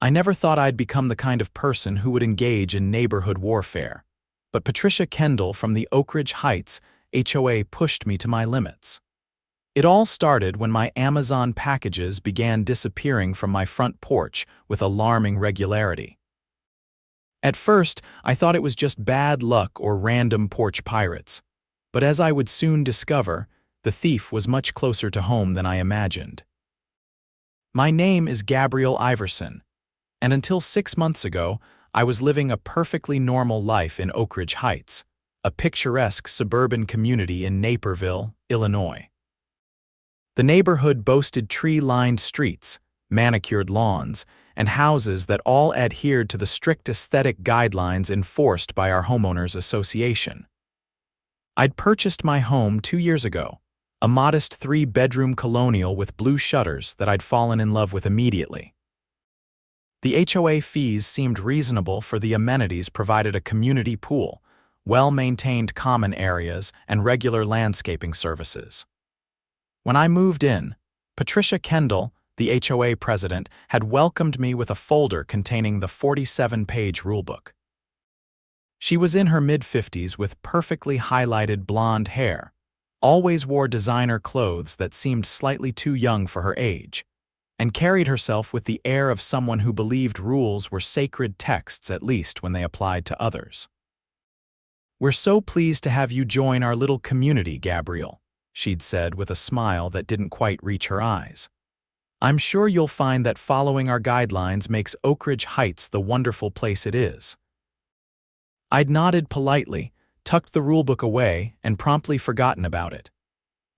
I never thought I'd become the kind of person who would engage in neighborhood warfare. But Patricia Kendall from the Oakridge Heights HOA pushed me to my limits. It all started when my Amazon packages began disappearing from my front porch with alarming regularity. At first, I thought it was just bad luck or random porch pirates. But as I would soon discover, the thief was much closer to home than I imagined. My name is Gabriel Iverson, and until 6 months ago, I was living a perfectly normal life in Oakridge Heights, a picturesque suburban community in Naperville, Illinois. The neighborhood boasted tree-lined streets, manicured lawns, and houses that all adhered to the strict aesthetic guidelines enforced by our homeowners association. I'd purchased my home 2 years ago, a modest 3-bedroom colonial with blue shutters that I'd fallen in love with immediately. The HOA fees seemed reasonable for the amenities provided: a community pool, well-maintained common areas, and regular landscaping services. When I moved in, Patricia Kendall, the HOA president, had welcomed me with a folder containing the 47-page rulebook. She was in her mid-50s with perfectly highlighted blonde hair, always wore designer clothes that seemed slightly too young for her age, and carried herself with the air of someone who believed rules were sacred texts, at least when they applied to others. "We're so pleased to have you join our little community, Gabriel," she'd said with a smile that didn't quite reach her eyes. "I'm sure you'll find that following our guidelines makes Oakridge Heights the wonderful place it is." I'd nodded politely, tucked the rulebook away, and promptly forgotten about it.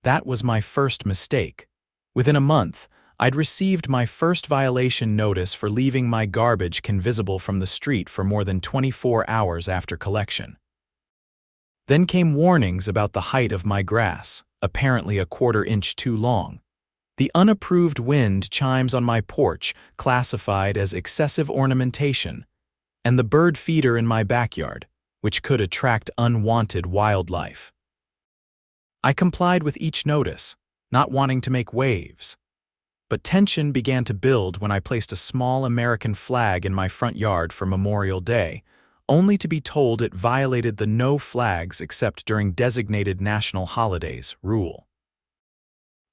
That was my first mistake. Within a month, I'd received my first violation notice for leaving my garbage invisible from the street for more than 24 hours after collection. Then came warnings about the height of my grass, apparently a 1/4 inch too long, the unapproved wind chimes on my porch classified as excessive ornamentation, and the bird feeder in my backyard, which could attract unwanted wildlife. I complied with each notice, not wanting to make waves. But tension began to build when I placed a small American flag in my front yard for Memorial Day, only to be told it violated the "no flags except during designated national holidays" rule.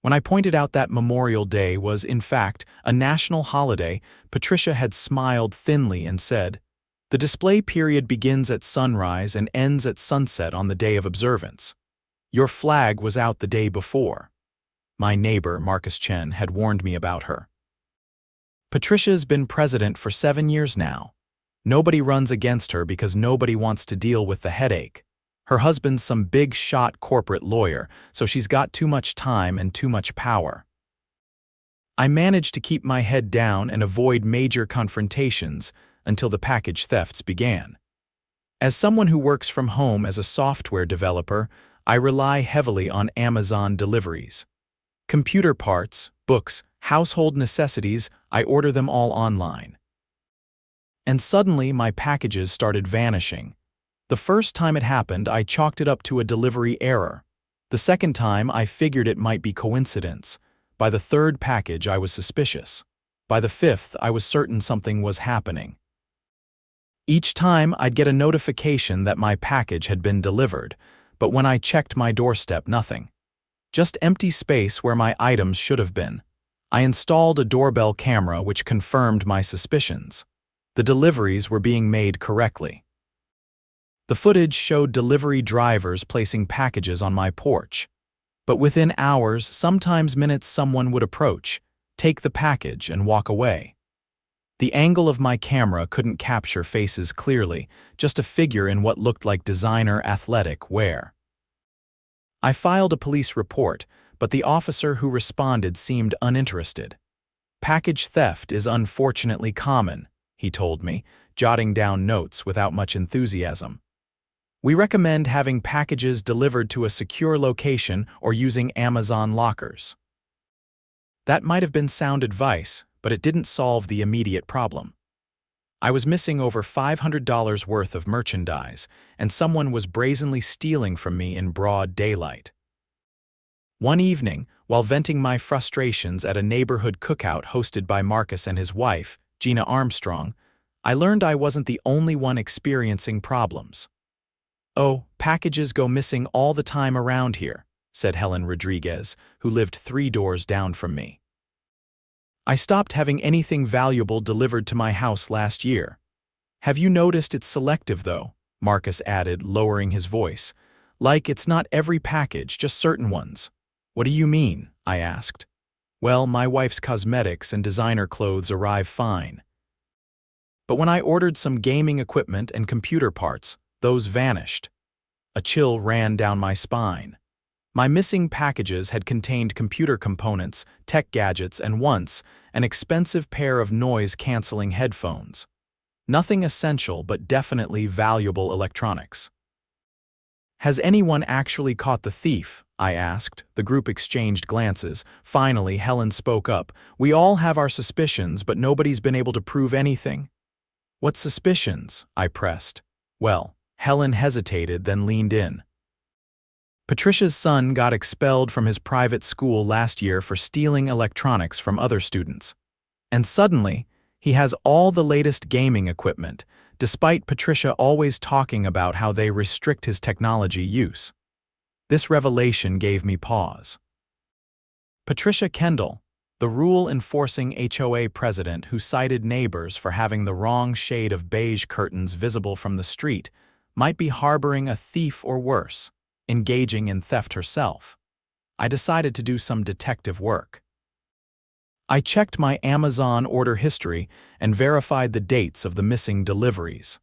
When I pointed out that Memorial Day was, in fact, a national holiday, Patricia had smiled thinly and said, "The display period begins at sunrise and ends at sunset on the day of observance. Your flag was out the day before." My neighbor, Marcus Chen, had warned me about her. Patricia's been president for 7 years now. Nobody runs against her because nobody wants to deal with the headache. Her husband's some big-shot corporate lawyer, so she's got too much time and too much power. I managed to keep my head down and avoid major confrontations until the package thefts began. As someone who works from home as a software developer, I rely heavily on Amazon deliveries. Computer parts, books, household necessities, I order them all online. And suddenly my packages started vanishing. The first time it happened, I chalked it up to a delivery error. The second time, I figured it might be coincidence. By the third package, I was suspicious. By the fifth, I was certain something was happening. Each time, I'd get a notification that my package had been delivered, but when I checked my doorstep, nothing. Just empty space where my items should have been. I installed a doorbell camera which confirmed my suspicions. The deliveries were being made correctly. The footage showed delivery drivers placing packages on my porch. But within hours, sometimes minutes, someone would approach, take the package, and walk away. The angle of my camera couldn't capture faces clearly, just a figure in what looked like designer athletic wear. I filed a police report, but the officer who responded seemed uninterested. "Package theft is unfortunately common," he told me, jotting down notes without much enthusiasm. "We recommend having packages delivered to a secure location or using Amazon lockers." That might have been sound advice, but it didn't solve the immediate problem. I was missing over $500 worth of merchandise, and someone was brazenly stealing from me in broad daylight. One evening, while venting my frustrations at a neighborhood cookout hosted by Marcus and his wife, Gina Armstrong, I learned I wasn't the only one experiencing problems. "Oh, packages go missing all the time around here," said Helen Rodriguez, who lived 3 doors down from me. "I stopped having anything valuable delivered to my house last year." "Have you noticed it's selective, though?" Marcus added, lowering his voice. "Like it's not every package, just certain ones." "What do you mean?" I asked. "Well, my wife's cosmetics and designer clothes arrive fine. But when I ordered some gaming equipment and computer parts, those vanished." A chill ran down my spine. My missing packages had contained computer components, tech gadgets, and once, an expensive pair of noise-canceling headphones. Nothing essential, but definitely valuable electronics. "Has anyone actually caught the thief?" I asked. The group exchanged glances. Finally, Helen spoke up. "We all have our suspicions, but nobody's been able to prove anything." "What suspicions?" I pressed. "Well," Helen hesitated, then leaned in. "Patricia's son got expelled from his private school last year for stealing electronics from other students. And suddenly, he has all the latest gaming equipment, despite Patricia always talking about how they restrict his technology use." This revelation gave me pause. Patricia Kendall, the rule-enforcing HOA president who cited neighbors for having the wrong shade of beige curtains visible from the street, might be harboring a thief or worse, engaging in theft herself. I decided to do some detective work. I checked my Amazon order history and verified the dates of the missing deliveries.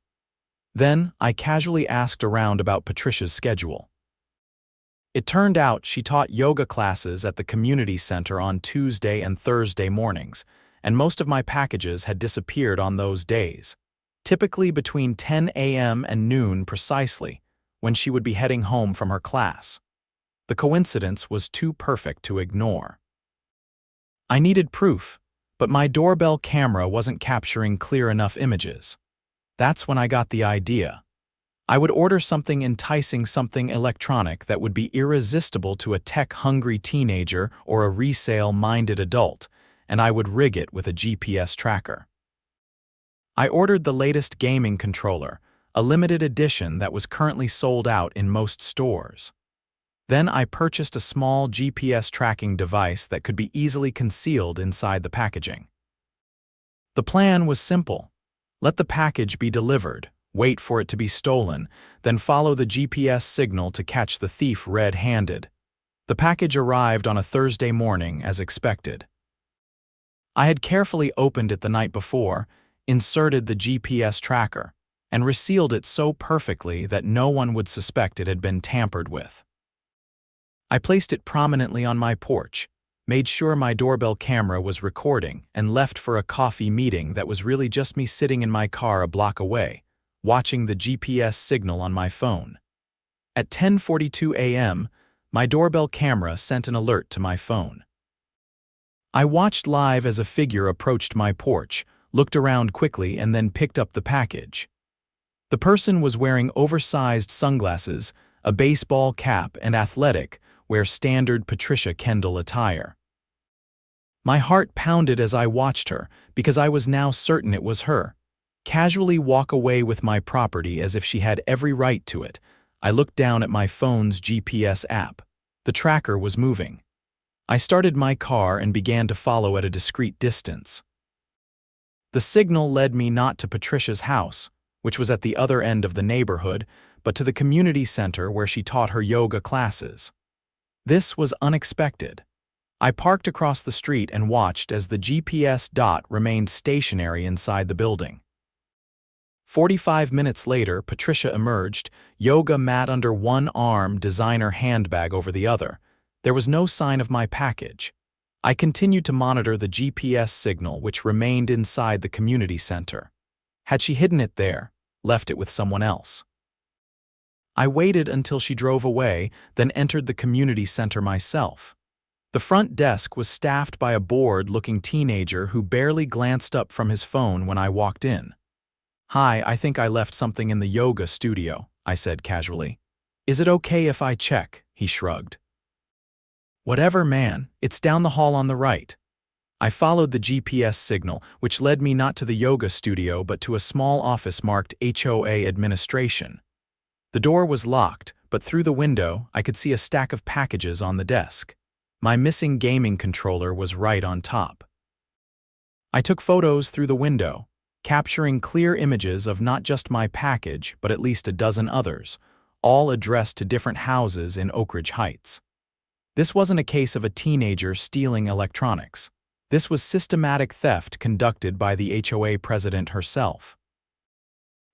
Then, I casually asked around about Patricia's schedule. It turned out she taught yoga classes at the community center on Tuesday and Thursday mornings, and most of my packages had disappeared on those days, typically between 10 a.m. and noon precisely, when she would be heading home from her class. The coincidence was too perfect to ignore. I needed proof, but my doorbell camera wasn't capturing clear enough images. That's when I got the idea. I would order something enticing, something electronic that would be irresistible to a tech-hungry teenager or a resale-minded adult, and I would rig it with a GPS tracker. I ordered the latest gaming controller, a limited edition that was currently sold out in most stores. Then I purchased a small GPS tracking device that could be easily concealed inside the packaging. The plan was simple. Let the package be delivered, wait for it to be stolen, then follow the GPS signal to catch the thief red-handed. The package arrived on a Thursday morning as expected. I had carefully opened it the night before, inserted the GPS tracker, and resealed it so perfectly that no one would suspect it had been tampered with. I placed it prominently on my porch, made sure my doorbell camera was recording, and left for a coffee meeting that was really just me sitting in my car a block away, watching the GPS signal on my phone. At 10:42 a.m., my doorbell camera sent an alert to my phone. I watched live as a figure approached my porch, looked around quickly, and then picked up the package. The person was wearing oversized sunglasses, a baseball cap, and athletic, wear standard Patricia Kendall attire. My heart pounded as I watched her, because I was now certain it was her. Casually walk away with my property as if she had every right to it. I looked down at my phone's GPS app. The tracker was moving. I started my car and began to follow at a discreet distance. The signal led me not to Patricia's house, which was at the other end of the neighborhood, but to the community center where she taught her yoga classes. This was unexpected. I parked across the street and watched as the GPS dot remained stationary inside the building. 45 minutes later, Patricia emerged, yoga mat under one arm, designer handbag over the other. There was no sign of my package. I continued to monitor the GPS signal, which remained inside the community center. Had she hidden it there, left it with someone else? I waited until she drove away, then entered the community center myself. The front desk was staffed by a bored-looking teenager who barely glanced up from his phone when I walked in. "Hi, I think I left something in the yoga studio," I said casually. "Is it okay if I check?" He shrugged. "Whatever, man, it's down the hall on the right." I followed the GPS signal, which led me not to the yoga studio but to a small office marked HOA Administration. The door was locked, but through the window I could see a stack of packages on the desk. My missing gaming controller was right on top. I took photos through the window, capturing clear images of not just my package but at least a dozen others, all addressed to different houses in Oakridge Heights. This wasn't a case of a teenager stealing electronics. This was systematic theft conducted by the HOA president herself.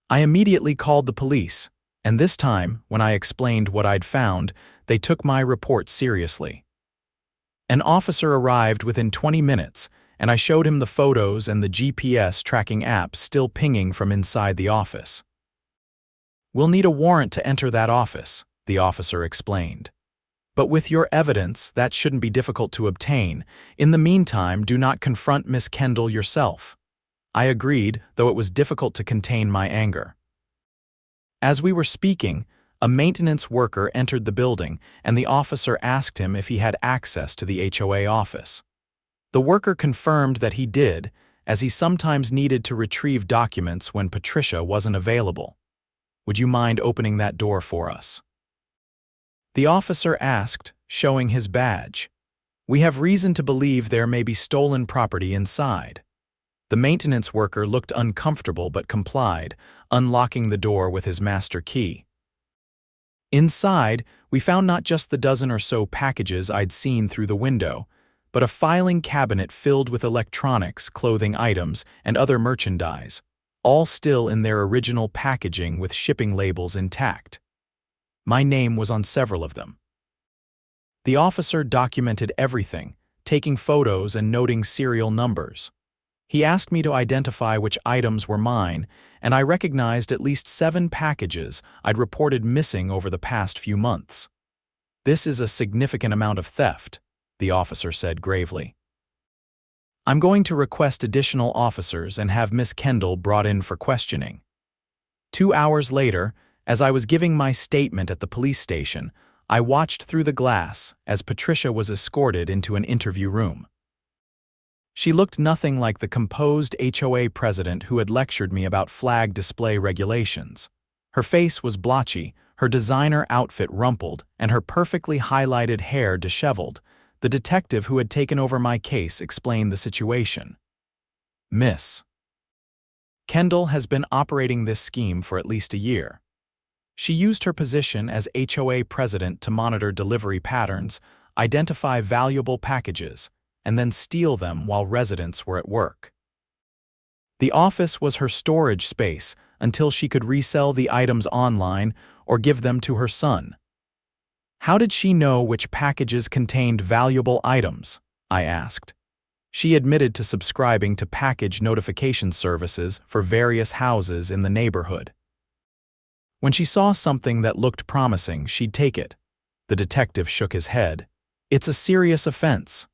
I immediately called the police, and this time, when I explained what I'd found, they took my report seriously. An officer arrived within 20 minutes, and I showed him the photos and the GPS tracking app still pinging from inside the office. "We'll need a warrant to enter that office," the officer explained. "But with your evidence, that shouldn't be difficult to obtain. In the meantime, do not confront Miss Kendall yourself." I agreed, though it was difficult to contain my anger. As we were speaking, a maintenance worker entered the building, and the officer asked him if he had access to the HOA office. The worker confirmed that he did, as he sometimes needed to retrieve documents when Patricia wasn't available. "Would you mind opening that door for us?" The officer asked, showing his badge. "We have reason to believe there may be stolen property inside." The maintenance worker looked uncomfortable but complied, unlocking the door with his master key. Inside, we found not just the dozen or so packages I'd seen through the window, but a filing cabinet filled with electronics, clothing items, and other merchandise, all still in their original packaging with shipping labels intact. My name was on several of them. The officer documented everything, taking photos and noting serial numbers. He asked me to identify which items were mine, and I recognized at least 7 packages I'd reported missing over the past few months. "This is a significant amount of theft," the officer said gravely. "I'm going to request additional officers and have Miss Kendall brought in for questioning." 2 hours later, as I was giving my statement at the police station, I watched through the glass as Patricia was escorted into an interview room. She looked nothing like the composed HOA president who had lectured me about flag display regulations. Her face was blotchy, her designer outfit rumpled, and her perfectly highlighted hair disheveled. The detective who had taken over my case explained the situation. "Miss Kendall has been operating this scheme for at least a year. She used her position as HOA president to monitor delivery patterns, identify valuable packages, and then steal them while residents were at work. The office was her storage space until she could resell the items online or give them to her son." "How did she know which packages contained valuable items?" I asked. She admitted to subscribing to package notification services for various houses in the neighborhood. When she saw something that looked promising, she'd take it. The detective shook his head. "It's a serious offense.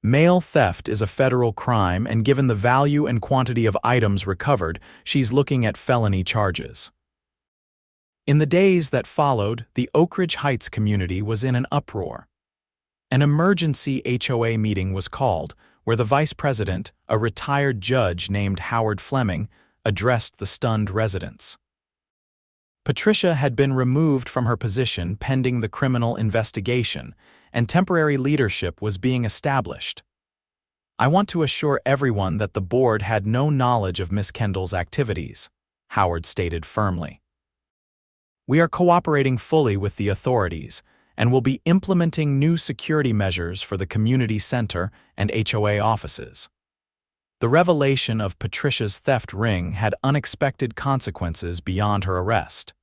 Mail theft is a federal crime, and given the value and quantity of items recovered, she's looking at felony charges." In the days that followed, the Oakridge Heights community was in an uproar. An emergency HOA meeting was called, where the vice president, a retired judge named Howard Fleming, addressed the stunned residents. Patricia had been removed from her position pending the criminal investigation, and temporary leadership was being established. "I want to assure everyone that the board had no knowledge of Miss Kendall's activities," Howard stated firmly. "We are cooperating fully with the authorities and will be implementing new security measures for the community center and HOA offices." The revelation of Patricia's theft ring had unexpected consequences beyond her arrest.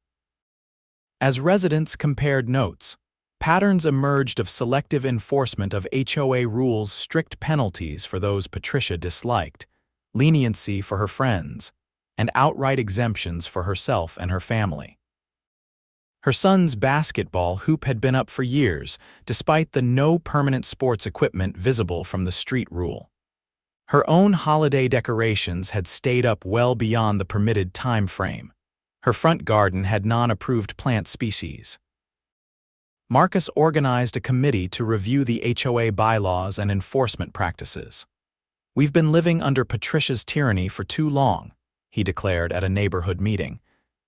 As residents compared notes, patterns emerged of selective enforcement of HOA rules, strict penalties for those Patricia disliked, leniency for her friends, and outright exemptions for herself and her family. Her son's basketball hoop had been up for years, despite the no permanent sports equipment visible from the street rule. Her own holiday decorations had stayed up well beyond the permitted time frame. Her front garden had non-approved plant species. Marcus organized a committee to review the HOA bylaws and enforcement practices. "We've been living under Patricia's tyranny for too long," he declared at a neighborhood meeting.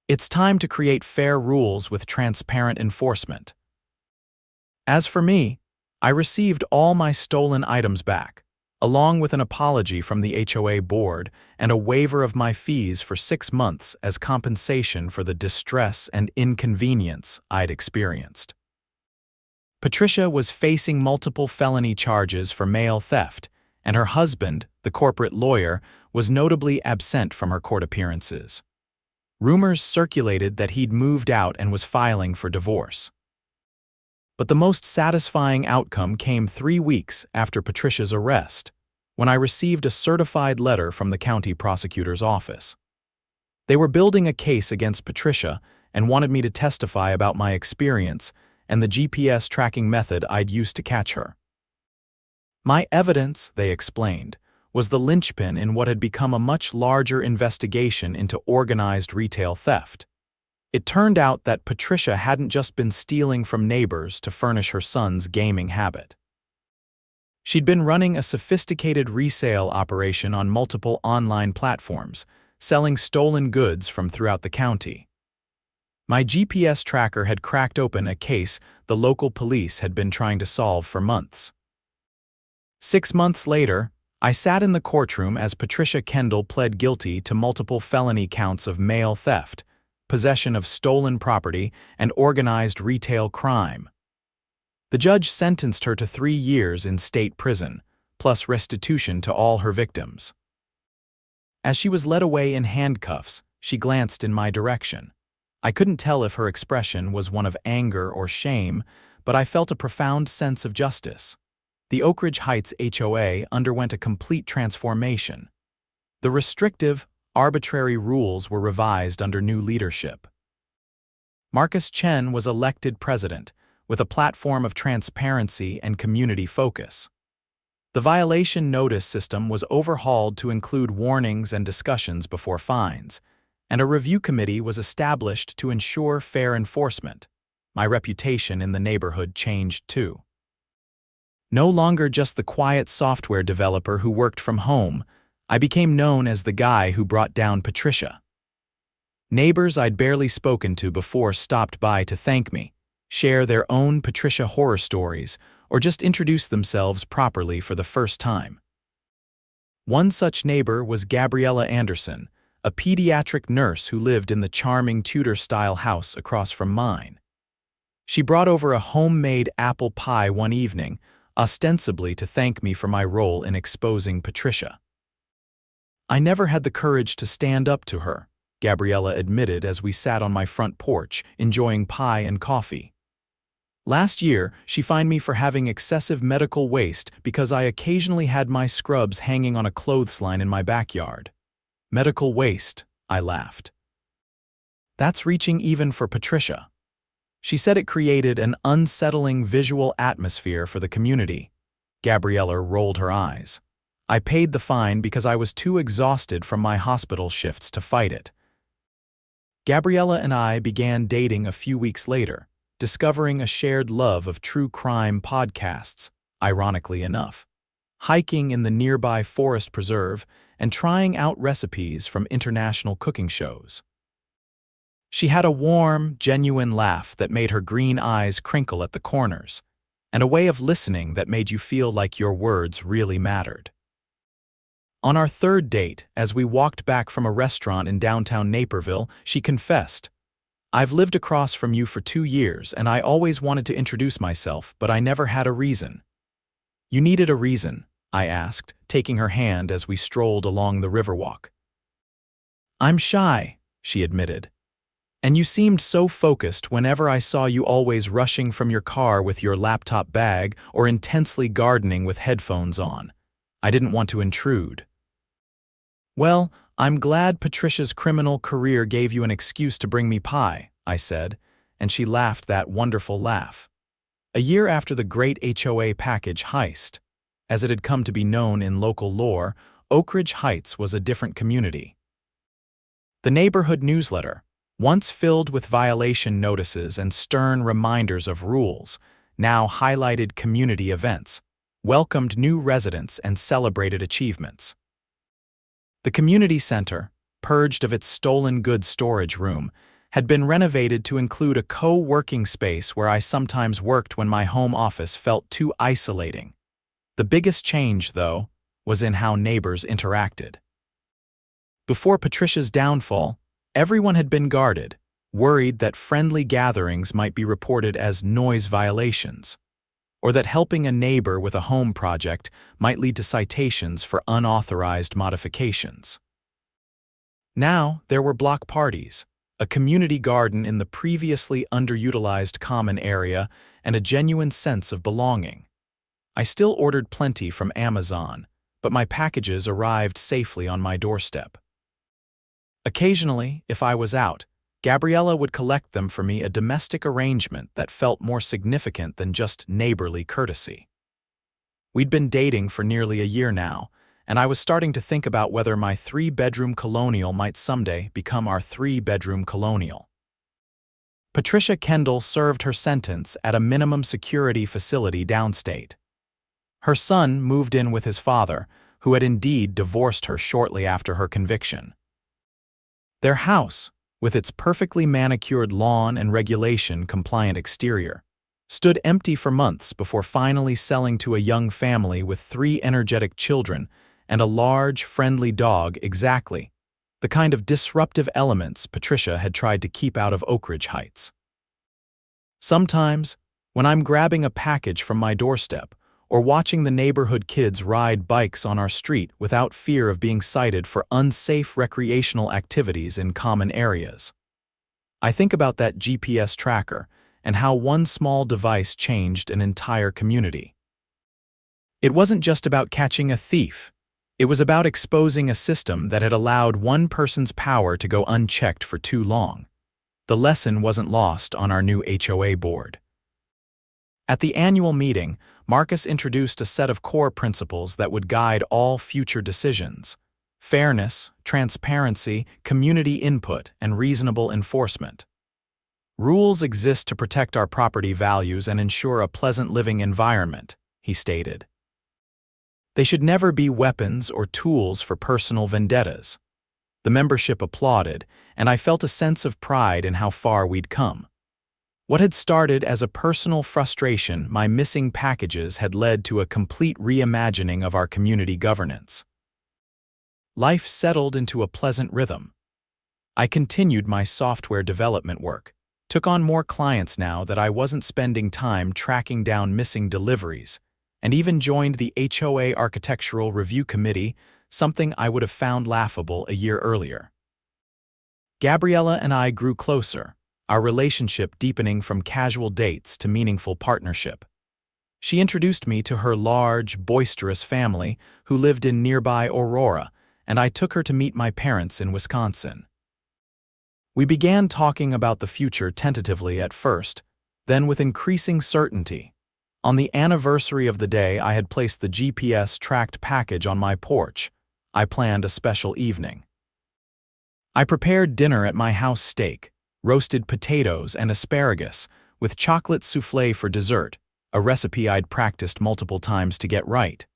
"It's time to create fair rules with transparent enforcement." As for me, I received all my stolen items back, along with an apology from the HOA board and a waiver of my fees for 6 months as compensation for the distress and inconvenience I'd experienced. Patricia was facing multiple felony charges for mail theft, and her husband, the corporate lawyer, was notably absent from her court appearances. Rumors circulated that he'd moved out and was filing for divorce. But the most satisfying outcome came 3 weeks after Patricia's arrest, when I received a certified letter from the county prosecutor's office. They were building a case against Patricia and wanted me to testify about my experience and the GPS tracking method I'd used to catch her. My evidence, they explained, was the linchpin in what had become a much larger investigation into organized retail theft. It turned out that Patricia hadn't just been stealing from neighbors to furnish her son's gaming habit. She'd been running a sophisticated resale operation on multiple online platforms, selling stolen goods from throughout the county. My GPS tracker had cracked open a case the local police had been trying to solve for months. 6 months later, I sat in the courtroom as Patricia Kendall pled guilty to multiple felony counts of mail theft, possession of stolen property, and organized retail crime. The judge sentenced her to 3 years in state prison, plus restitution to all her victims. As she was led away in handcuffs, she glanced in my direction. I couldn't tell if her expression was one of anger or shame, but I felt a profound sense of justice. The Oakridge Heights HOA underwent a complete transformation. The restrictive, arbitrary rules were revised under new leadership. Marcus Chen was elected president, with a platform of transparency and community focus. The violation notice system was overhauled to include warnings and discussions before fines, and a review committee was established to ensure fair enforcement. My reputation in the neighborhood changed too. No longer just the quiet software developer who worked from home, I became known as the guy who brought down Patricia. Neighbors I'd barely spoken to before stopped by to thank me, share their own Patricia horror stories, or just introduce themselves properly for the first time. One such neighbor was Gabriel Iverson, a pediatric nurse who lived in the charming Tudor-style house across from mine. She brought over a homemade apple pie one evening, ostensibly to thank me for my role in exposing Patricia. "I never had the courage to stand up to her," Gabriella admitted as we sat on my front porch, enjoying pie and coffee. "Last year, she fined me for having excessive medical waste because I occasionally had my scrubs hanging on a clothesline in my backyard." "Medical waste," I laughed. "That's reaching even for Patricia." She said it created an unsettling visual atmosphere for the community. Gabriella rolled her eyes. "I paid the fine because I was too exhausted from my hospital shifts to fight it." Gabriella and I began dating a few weeks later, discovering a shared love of true crime podcasts, ironically enough, hiking in the nearby forest preserve, and trying out recipes from international cooking shows. She had a warm, genuine laugh that made her green eyes crinkle at the corners, and a way of listening that made you feel like your words really mattered. On our third date, as we walked back from a restaurant in downtown Naperville, she confessed, "I've lived across from you for 2 years, and I always wanted to introduce myself, but I never had a reason." "You needed a reason?" I asked, taking her hand as we strolled along the Riverwalk. "I'm shy," she admitted. "And you seemed so focused whenever I saw you, always rushing from your car with your laptop bag or intensely gardening with headphones on. I didn't want to intrude." "Well, I'm glad Patricia's criminal career gave you an excuse to bring me pie," I said, and she laughed that wonderful laugh. A year after the great HOA package heist, as it had come to be known in local lore, Oakridge Heights was a different community. The neighborhood newsletter, once filled with violation notices and stern reminders of rules, now highlighted community events, welcomed new residents and celebrated achievements. The community center, purged of its stolen goods storage room, had been renovated to include a co-working space where I sometimes worked when my home office felt too isolating. The biggest change, though, was in how neighbors interacted. Before Patricia's downfall, everyone had been guarded, worried that friendly gatherings might be reported as noise violations, or that helping a neighbor with a home project might lead to citations for unauthorized modifications. Now there were block parties, a community garden in the previously underutilized common area, and a genuine sense of belonging. I still ordered plenty from Amazon, but my packages arrived safely on my doorstep. Occasionally, if I was out, Gabriella would collect them for me, a domestic arrangement that felt more significant than just neighborly courtesy. We'd been dating for nearly a year now, and I was starting to think about whether my 3-bedroom colonial might someday become our 3-bedroom colonial. Patricia Kendall served her sentence at a minimum security facility downstate. Her son moved in with his father, who had indeed divorced her shortly after her conviction. Their house, with its perfectly manicured lawn and regulation-compliant exterior, stood empty for months before finally selling to a young family with 3 energetic children and a large, friendly dog, exactly the kind of disruptive elements Patricia had tried to keep out of Oakridge Heights. Sometimes, when I'm grabbing a package from my doorstep or watching the neighborhood kids ride bikes on our street without fear of being cited for unsafe recreational activities in common areas, I think about that GPS tracker and how one small device changed an entire community. It wasn't just about catching a thief. It was about exposing a system that had allowed one person's power to go unchecked for too long. The lesson wasn't lost on our new HOA board. At the annual meeting, Marcus introduced a set of core principles that would guide all future decisions: fairness, transparency, community input, and reasonable enforcement. Rules exist to protect our property values and ensure a pleasant living environment, he stated. They should never be weapons or tools for personal vendettas. The membership applauded, and I felt a sense of pride in how far we'd come. What had started as a personal frustration, my missing packages, had led to a complete reimagining of our community governance. Life settled into a pleasant rhythm. I continued my software development work, took on more clients now that I wasn't spending time tracking down missing deliveries, and even joined the HOA Architectural Review Committee, something I would have found laughable a year earlier. Gabriella and I grew closer, our relationship deepening from casual dates to meaningful partnership. She introduced me to her large, boisterous family who lived in nearby Aurora, and I took her to meet my parents in Wisconsin. We began talking about the future tentatively at first, then with increasing certainty. On the anniversary of the day I had placed the GPS-tracked package on my porch, I planned a special evening. I prepared dinner at my house: steak, roasted potatoes, and asparagus, with chocolate souffle for dessert, a recipe I'd practiced multiple times to get right.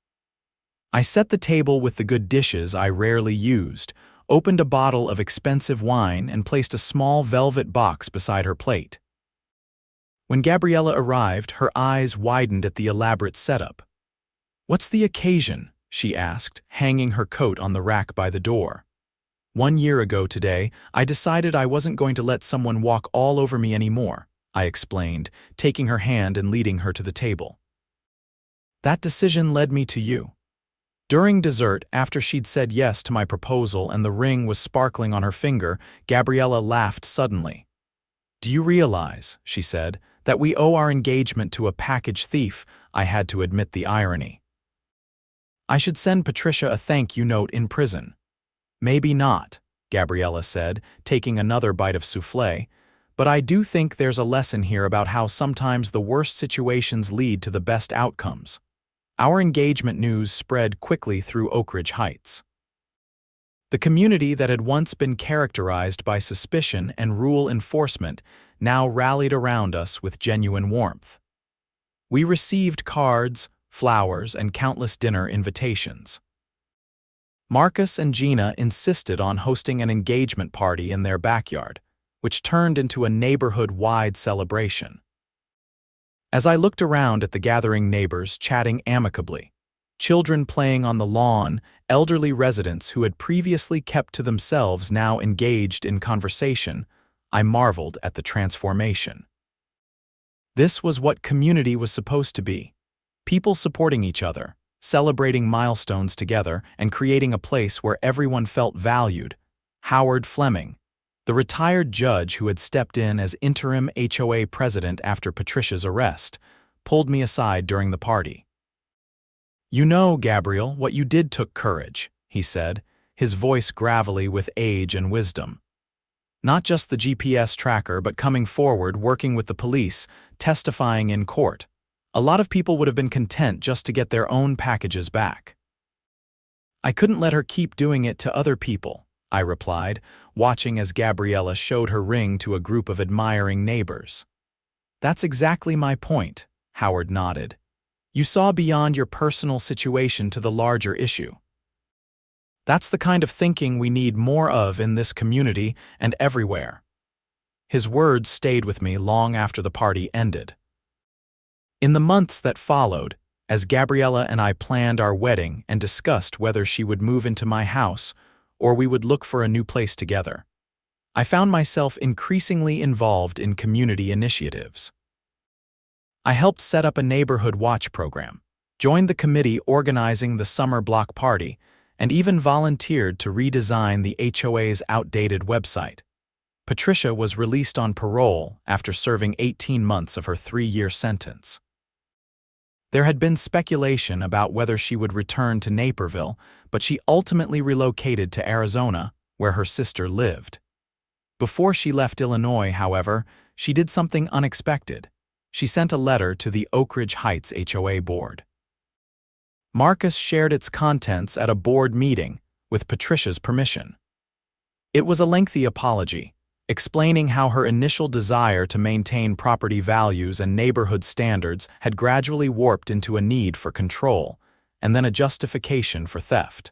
I set the table with the good dishes I rarely used, opened a bottle of expensive wine, and placed a small velvet box beside her plate. When Gabriella arrived, her eyes widened at the elaborate setup. "What's the occasion?" she asked, hanging her coat on the rack by the door. "1 year ago today, I decided I wasn't going to let someone walk all over me anymore," I explained, taking her hand and leading her to the table. "That decision led me to you." During dessert, after she'd said yes to my proposal and the ring was sparkling on her finger, Gabriella laughed suddenly. "Do you realize," she said, "that we owe our engagement to a package thief?" I had to admit the irony. "I should send Patricia a thank you note in prison." "Maybe not," Gabriella said, taking another bite of souffle, "but I do think there's a lesson here about how sometimes the worst situations lead to the best outcomes." Our engagement news spread quickly through Oakridge Heights. The community that had once been characterized by suspicion and rule enforcement now rallied around us with genuine warmth. We received cards, flowers, and countless dinner invitations. Marcus and Gina insisted on hosting an engagement party in their backyard, which turned into a neighborhood-wide celebration. As I looked around at the gathering neighbors chatting amicably, children playing on the lawn, elderly residents who had previously kept to themselves now engaged in conversation, I marveled at the transformation. This was what community was supposed to be: people supporting each other, celebrating milestones together, and creating a place where everyone felt valued. Howard Fleming, the retired judge who had stepped in as interim HOA president after Patricia's arrest, pulled me aside during the party. "You know, Gabriel, what you did took courage," he said, his voice gravelly with age and wisdom. "Not just the GPS tracker, but coming forward, working with the police, testifying in court. A lot of people would have been content just to get their own packages back." "I couldn't let her keep doing it to other people," I replied, watching as Gabriella showed her ring to a group of admiring neighbors. "That's exactly my point," Howard nodded. "You saw beyond your personal situation to the larger issue. That's the kind of thinking we need more of in this community and everywhere." His words stayed with me long after the party ended. In the months that followed, as Gabriella and I planned our wedding and discussed whether she would move into my house or we would look for a new place together, I found myself increasingly involved in community initiatives. I helped set up a neighborhood watch program, joined the committee organizing the summer block party, and even volunteered to redesign the HOA's outdated website. Patricia was released on parole after serving 18 months of her 3-year sentence. There had been speculation about whether she would return to Naperville, but she ultimately relocated to Arizona, where her sister lived. Before she left Illinois, however, she did something unexpected. She sent a letter to the Oakridge Heights HOA board. Marcus shared its contents at a board meeting, with Patricia's permission. It was a lengthy apology, explaining how her initial desire to maintain property values and neighborhood standards had gradually warped into a need for control, and then a justification for theft.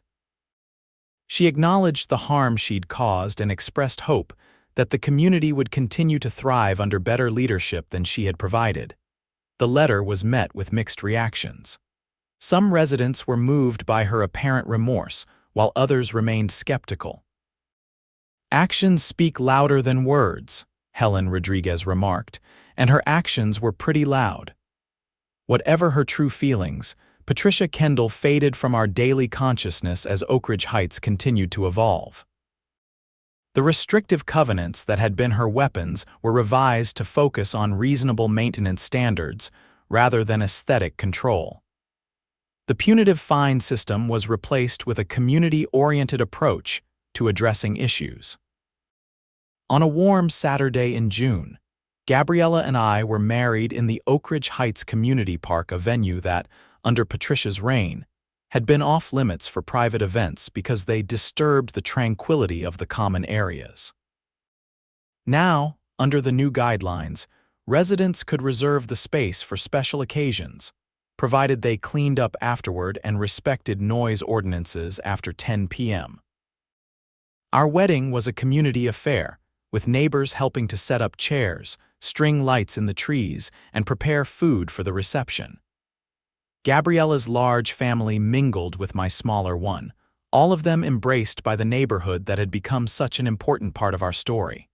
She acknowledged the harm she'd caused and expressed hope that the community would continue to thrive under better leadership than she had provided. The letter was met with mixed reactions. Some residents were moved by her apparent remorse, while others remained skeptical. "Actions speak louder than words," Helen Rodriguez remarked, and her actions were pretty loud. Whatever her true feelings, Patricia Kendall faded from our daily consciousness as Oakridge Heights continued to evolve. The restrictive covenants that had been her weapons were revised to focus on reasonable maintenance standards rather than aesthetic control. The punitive fine system was replaced with a community-oriented approach to addressing issues. On a warm Saturday in June, Gabriella and I were married in the Oakridge Heights Community Park, a venue that, under Patricia's reign, had been off-limits for private events because they disturbed the tranquility of the common areas. Now, under the new guidelines, residents could reserve the space for special occasions, provided they cleaned up afterward and respected noise ordinances after 10 p.m. Our wedding was a community affair, with neighbors helping to set up chairs, string lights in the trees, and prepare food for the reception. Gabriella's large family mingled with my smaller one, all of them embraced by the neighborhood that had become such an important part of our story.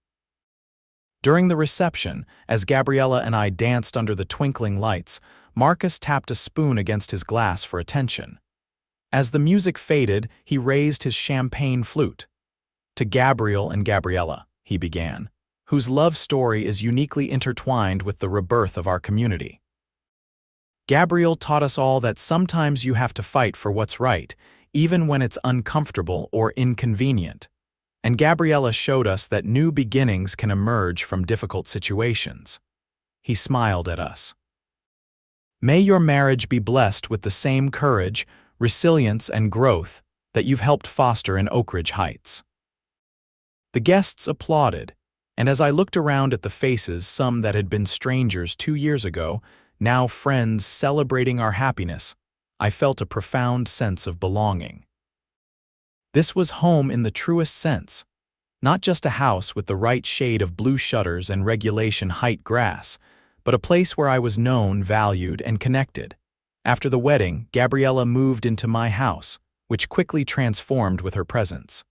During the reception, as Gabriella and I danced under the twinkling lights, Marcus tapped a spoon against his glass for attention. As the music faded, he raised his champagne flute. "To Gabriel and Gabriella," he began, "whose love story is uniquely intertwined with the rebirth of our community. Gabriel taught us all that sometimes you have to fight for what's right, even when it's uncomfortable or inconvenient. And Gabriella showed us that new beginnings can emerge from difficult situations." He smiled at us. "May your marriage be blessed with the same courage, resilience, and growth that you've helped foster in Oakridge Heights." The guests applauded, and as I looked around at the faces, some that had been strangers 2 years ago, now friends celebrating our happiness, I felt a profound sense of belonging. This was home in the truest sense, not just a house with the right shade of blue shutters and regulation height grass, but a place where I was known, valued, and connected. After the wedding, Gabriella moved into my house, which quickly transformed with her presence.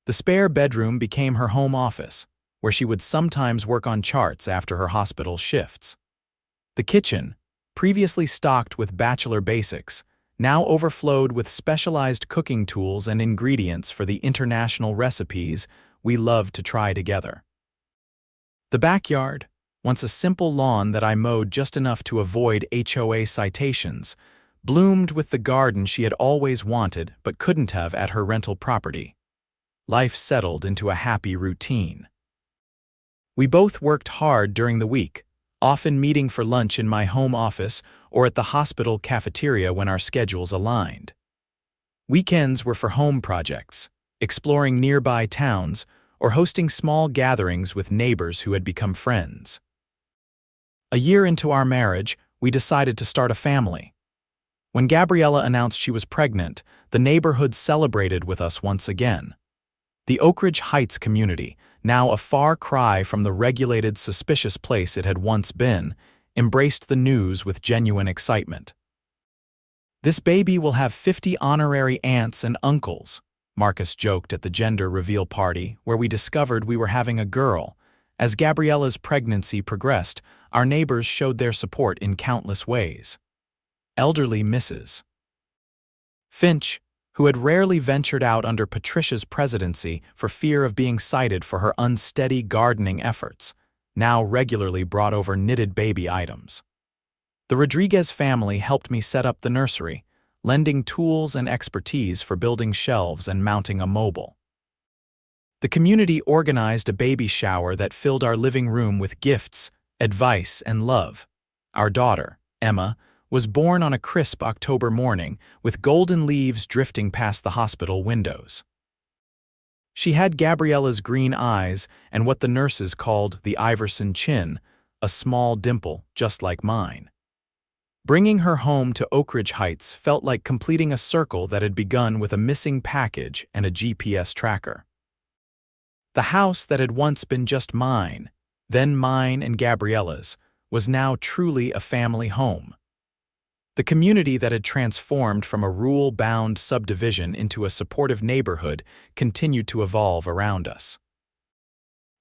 The spare bedroom became her home office, where she would sometimes work on charts after her hospital shifts. The kitchen, previously stocked with bachelor basics, now overflowed with specialized cooking tools and ingredients for the international recipes we loved to try together. The backyard, once a simple lawn that I mowed just enough to avoid HOA citations, bloomed with the garden she had always wanted but couldn't have at her rental property. Life settled into a happy routine. We both worked hard during the week, often meeting for lunch in my home office or at the hospital cafeteria when our schedules aligned. Weekends were for home projects, exploring nearby towns, or hosting small gatherings with neighbors who had become friends. A year into our marriage, we decided to start a family. When Gabriella announced she was pregnant, the neighborhood celebrated with us once again. The Oakridge Heights community, now a far cry from the regulated, suspicious place it had once been, embraced the news with genuine excitement. "This baby will have 50 honorary aunts and uncles," Marcus joked at the gender reveal party, where we discovered we were having a girl. As Gabriella's pregnancy progressed, our neighbors showed their support in countless ways. Elderly Mrs. Finch, who had rarely ventured out under Patricia's presidency for fear of being cited for her unsteady gardening efforts, now regularly brought over knitted baby items. The Rodriguez family helped me set up the nursery, lending tools and expertise for building shelves and mounting a mobile. The community organized a baby shower that filled our living room with gifts, advice, and love. Our daughter, Emma, was born on a crisp October morning with golden leaves drifting past the hospital windows. She had Gabriella's green eyes and what the nurses called the Iverson chin, a small dimple just like mine. Bringing her home to Oakridge Heights felt like completing a circle that had begun with a missing package and a GPS tracker. The house that had once been just mine, then mine and Gabriella's, was now truly a family home. The community that had transformed from a rule-bound subdivision into a supportive neighborhood continued to evolve around us.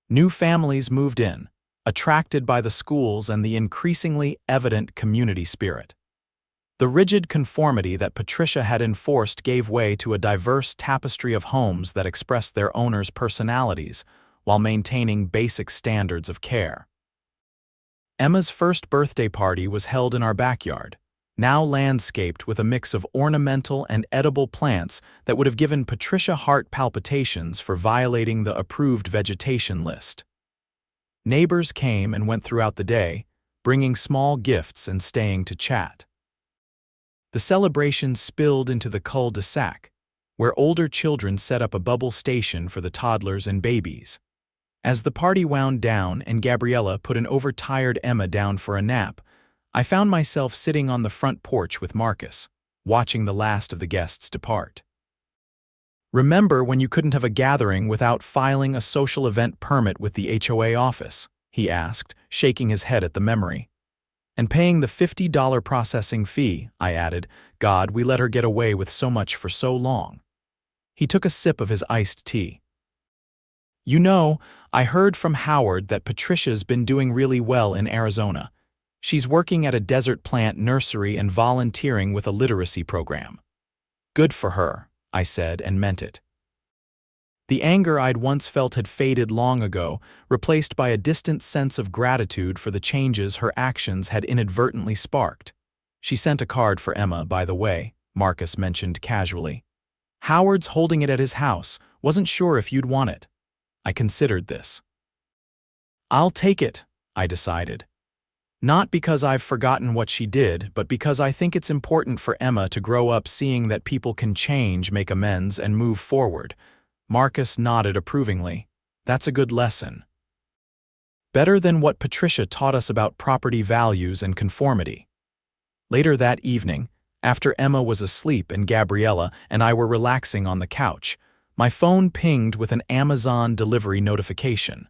New families moved in, attracted by the schools and the increasingly evident community spirit. The rigid conformity that Patricia had enforced gave way to a diverse tapestry of homes that expressed their owners' personalities while maintaining basic standards of care. Emma's first birthday party was held in our backyard, now landscaped with a mix of ornamental and edible plants that would have given Patricia heart palpitations for violating the approved vegetation list. Neighbors came and went throughout the day, bringing small gifts and staying to chat. The celebration spilled into the cul-de-sac, where older children set up a bubble station for the toddlers and babies. As the party wound down and Gabriella put an overtired Emma down for a nap, I found myself sitting on the front porch with Marcus, watching the last of the guests depart. "Remember when you couldn't have a gathering without filing a social event permit with the HOA office?" he asked, shaking his head at the memory. "And paying the $50 processing fee," I added. "God, we let her get away with so much for so long." He took a sip of his iced tea. "You know, I heard from Howard that Patricia's been doing really well in Arizona. She's working at a desert plant nursery and volunteering with a literacy program." "Good for her," I said and meant it. The anger I'd once felt had faded long ago, replaced by a distant sense of gratitude for the changes her actions had inadvertently sparked. "She sent a card for Emma, by the way," Marcus mentioned casually. "Howard's holding it at his house. Wasn't sure if you'd want it." I considered this. "I'll take it," I decided. Not because I've forgotten what she did, but because I think it's important for Emma to grow up seeing that people can change, make amends, and move forward. Marcus nodded approvingly. "That's a good lesson." better than what Patricia taught us about property values and conformity. Later that evening, after Emma was asleep and Gabriella and I were relaxing on the couch, my phone pinged with an Amazon delivery notification.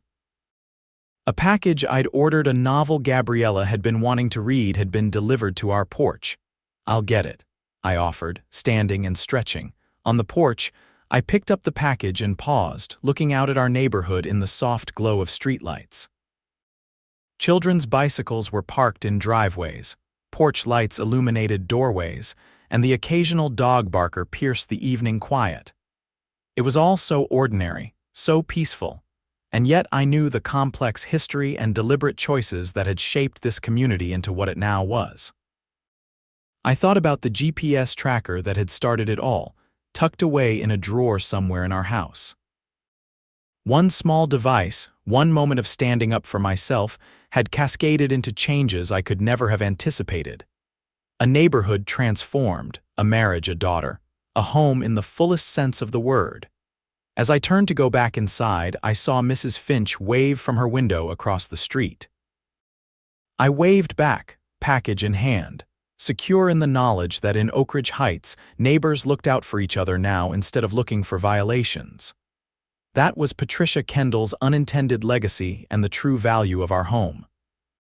A package I'd ordered, a novel Gabriella had been wanting to read, had been delivered to our porch. "I'll get it," I offered, standing and stretching. On the porch, I picked up the package and paused, looking out at our neighborhood in the soft glow of streetlights. Children's bicycles were parked in driveways, porch lights illuminated doorways, and the occasional dog barker pierced the evening quiet. It was all so ordinary, so peaceful, and yet I knew the complex history and deliberate choices that had shaped this community into what it now was. I thought about the GPS tracker that had started it all, tucked away in a drawer somewhere in our house. One small device, one moment of standing up for myself, had cascaded into changes I could never have anticipated. A neighborhood transformed, a marriage a daughter, a home in the fullest sense of the word. As I turned to go back inside, I saw Mrs. Finch wave from her window across the street. I waved back, package in hand, secure in the knowledge that in Oakridge Heights, neighbors looked out for each other now instead of looking for violations. That was Patricia Kendall's unintended legacy and the true value of our home.